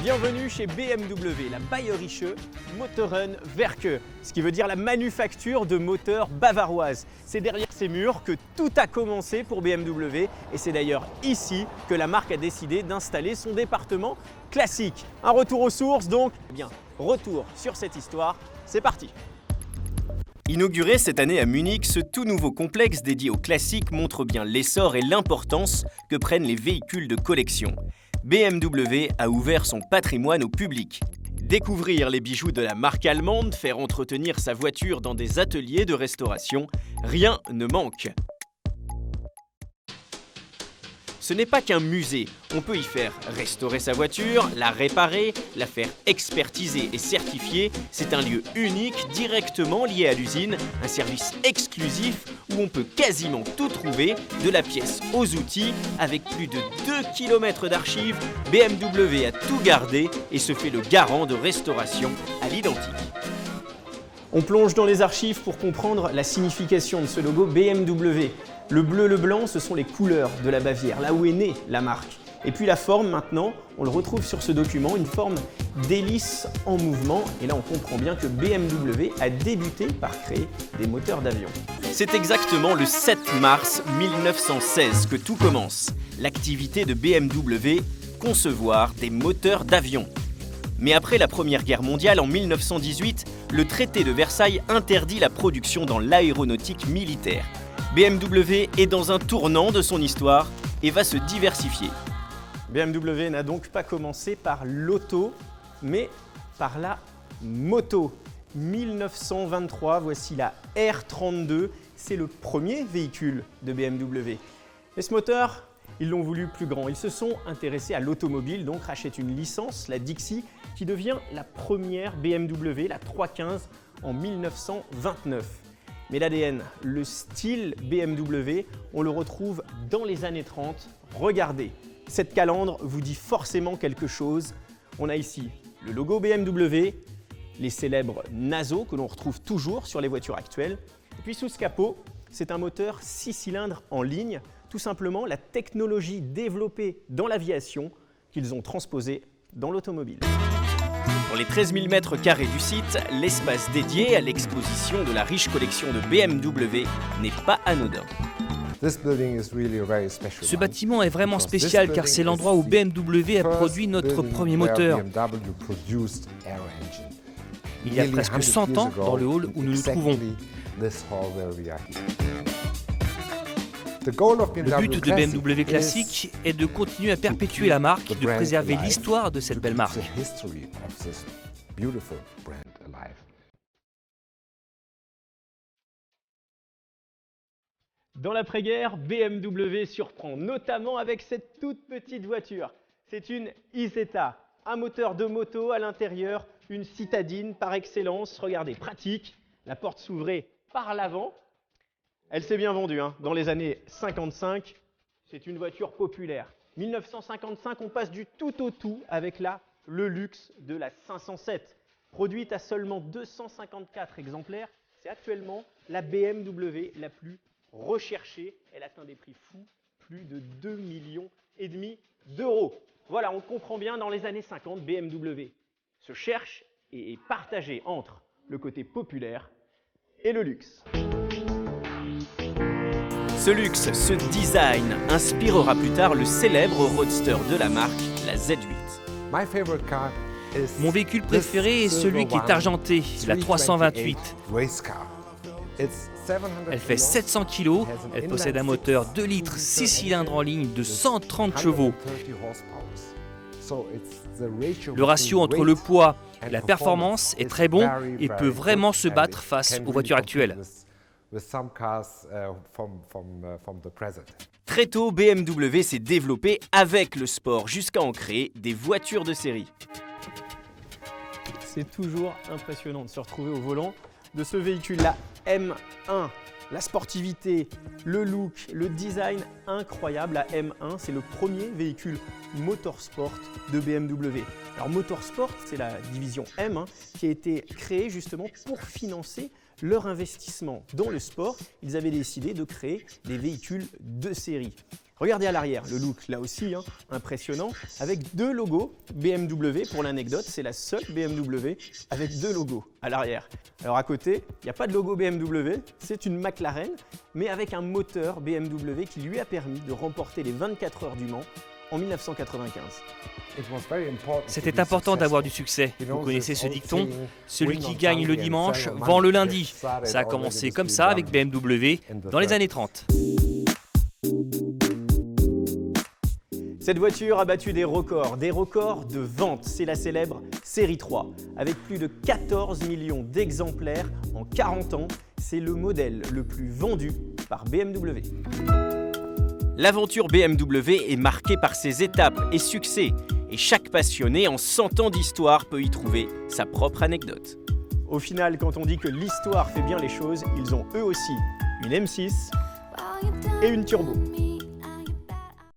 Bienvenue chez BMW, la bayerische Motorenwerke, ce qui veut dire la manufacture de moteurs bavaroise. C'est derrière ces murs que tout a commencé pour BMW et c'est d'ailleurs ici que la marque a décidé d'installer son département classique. Un retour aux sources donc, eh bien, retour sur cette histoire, c'est parti. Inauguré cette année à Munich, ce tout nouveau complexe dédié au classique montre bien l'essor et l'importance que prennent les véhicules de collection. BMW a ouvert son patrimoine au public. Découvrir les bijoux de la marque allemande, faire entretenir sa voiture dans des ateliers de restauration, rien ne manque. Ce n'est pas qu'un musée, on peut y faire restaurer sa voiture, la réparer, la faire expertiser et certifier. C'est un lieu unique, directement lié à l'usine, un service exclusif où on peut quasiment tout trouver, de la pièce aux outils. Avec plus de 2 km d'archives, BMW a tout gardé et se fait le garant de restauration à l'identique. On plonge dans les archives pour comprendre la signification de ce logo BMW. Le bleu, le blanc, ce sont les couleurs de la Bavière, là où est née la marque. Et puis la forme maintenant, on le retrouve sur ce document, une forme d'hélice en mouvement. Et là on comprend bien que BMW a débuté par créer des moteurs d'avion. C'est exactement le 7 mars 1916 que tout commence. L'activité de BMW, concevoir des moteurs d'avion. Mais après la Première Guerre mondiale, en 1918, le traité de Versailles interdit la production dans l'aéronautique militaire. BMW est dans un tournant de son histoire et va se diversifier. BMW n'a donc pas commencé par l'auto, mais par la moto. 1923, voici la R32, c'est le premier véhicule de BMW. Et ce moteur, ils l'ont voulu plus grand. Ils se sont intéressés à l'automobile, donc rachètent une licence, la Dixi, qui devient la première BMW, la 315, en 1929. Mais l'ADN, le style BMW, on le retrouve dans les années 30. Regardez, cette calandre vous dit forcément quelque chose. On a ici le logo BMW, les célèbres naseaux que l'on retrouve toujours sur les voitures actuelles. Et puis sous ce capot, c'est un moteur 6 cylindres en ligne, tout simplement la technologie développée dans l'aviation qu'ils ont transposée dans l'automobile. Pour les 13 000 m² du site, l'espace dédié à l'exposition de la riche collection de BMW n'est pas anodin. Ce bâtiment est vraiment spécial car c'est l'endroit où BMW a produit notre premier moteur. Il y a presque 100 ans dans le hall où nous nous trouvons. Le but de BMW Classique est de continuer à perpétuer la marque, de préserver l'histoire de cette belle marque. Dans l'après-guerre, BMW surprend, notamment avec cette toute petite voiture. C'est une Isetta, un moteur de moto à l'intérieur, une citadine par excellence. Regardez, pratique, la porte s'ouvrait par l'avant. Elle s'est bien vendue, hein. Dans les années 55, c'est une voiture populaire. 1955, on passe du tout au tout avec le luxe de la 507. Produite à seulement 254 exemplaires, c'est actuellement la BMW la plus recherchée. Elle atteint des prix fous, plus de 2,5 millions d'euros. Voilà, on comprend bien, dans les années 50, BMW se cherche et est partagée entre le côté populaire et le luxe. Ce luxe, ce design inspirera plus tard le célèbre roadster de la marque, la Z8. Mon véhicule préféré est celui qui est argenté, la 328. Elle fait 700 kg, elle possède un moteur 2 litres 6 cylindres en ligne de 130 chevaux. Le ratio entre le poids et la performance est très bon et peut vraiment se battre face aux voitures actuelles. Très tôt, BMW s'est développé avec le sport jusqu'à en créer des voitures de série. C'est toujours impressionnant de se retrouver au volant de ce véhicule, la M1. La sportivité, le look, le design incroyable. La M1, c'est le premier véhicule motorsport de BMW. Alors Motorsport, c'est la division M qui a été créée justement pour financer leur investissement dans le sport. Ils avaient décidé de créer des véhicules de série. Regardez à l'arrière, le look, là aussi, impressionnant, avec 2 logos BMW. Pour l'anecdote, c'est la seule BMW avec 2 logos à l'arrière. Alors à côté, il n'y a pas de logo BMW, c'est une McLaren, mais avec un moteur BMW qui lui a permis de remporter les 24 heures du Mans en 1995. C'était important d'avoir du succès. Vous connaissez ce dicton, celui qui gagne le dimanche vend le lundi. Ça a commencé comme ça avec BMW dans les années 30. Cette voiture a battu des records de vente. C'est la célèbre Série 3. Avec plus de 14 millions d'exemplaires en 40 ans, c'est le modèle le plus vendu par BMW. L'aventure BMW est marquée par ses étapes et succès. Et chaque passionné, en 100 ans d'histoire, peut y trouver sa propre anecdote. Au final, quand on dit que l'histoire fait bien les choses, ils ont eux aussi une M6 et une turbo.